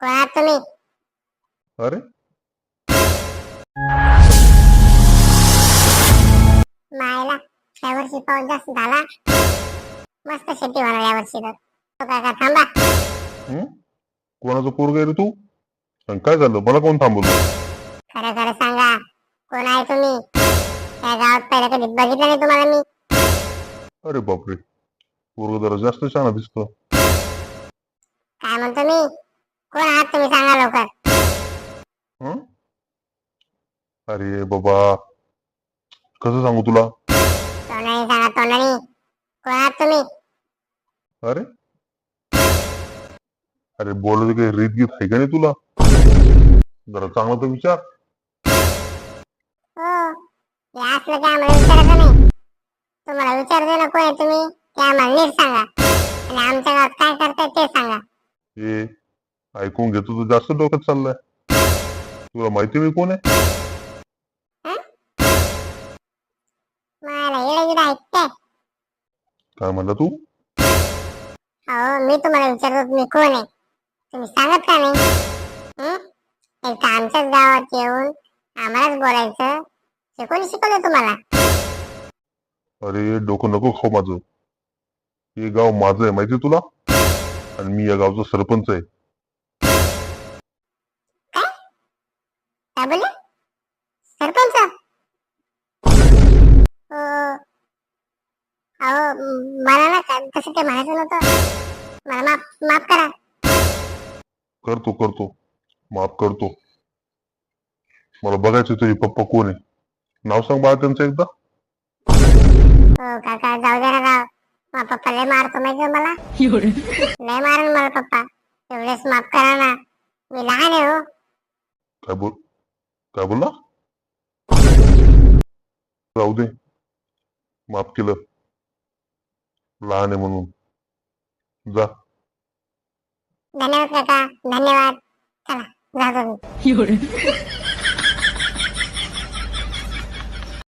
कोण आहात तुम्ही? अरे मायला यावर्षी पाऊस जास्त झाला. मस्त शेती होणार यावर्षी तर. तो काका थांबा. हं? कोणाचं पोरग आहे रे तू? आणि काय झालं, मला कोण थांबवलं? खरं खरं सांगा, कोण आहे तुम्ही? या गावात पहिलं कधी बघितलं नाही तुम्हाला मी. अरे बापरे, पोरग जरा जास्त छान दिसतं. काय म्हणतो मी? कोण आहात तुम्ही सांगा लवकर. हं? अरे बाबा, कसं सांगू तुला? तोंडाने सांगा, तोंडाने. कोण आहात तुम्ही? अरे अरे बोलायचं काही रीत गीत आहे का नाही तुला? जरा चांगला तर विचार. हो, हे असलं की आम्हाला विचारायचं नाही. तुम्हाला विचारते ना कोण आहे तुम्ही, ते आम्हाला नीट सांगा. आणि आमच्या गावात काय करताय ते सांगा. हे ऐकून घेतो तर जास्त डोक्यात चाललंय. तुला माहिती मी कोण आहे? हं? मला येडं ऐकताय. काय म्हणला तू? अहो, मी तुम्हाला विचारतो तुम्ही कोण आहे, तुम्ही सांगत का नाही? हं? एक तर आमच्याच गावात येऊन आम्हालाच बोलायचं, हे कोणी शिकवलं तुम्हाला? अरे डोकं नको खाऊ माझं. हे गाव माझं आहे माहिती तुला, आणि मी या गावचा सरपंच आहे. काय काय बोलले? सरपंच? हो. अहो, मला ना तसं ते म्हणायचं नव्हतं. मला माफ माफ करा. करतो करतो, माफ करतो. मला बघायचं तुझे पप्पा कोण आहे. नाव सांग बाळा त्यांचं एकदा. हो काका, जाऊ दे ना राव. माझा पप्पा लय मारतो माहिती मला. लय मारण मला पप्पा. एवढेच माफ करा ना, मी लहान आहे हो. काय बोल काय बोलला? जाऊ दे, माफ केलं. लहान आहे म्हणून. जा. धन्यवाद काका, धन्यवाद. चला जातो मी.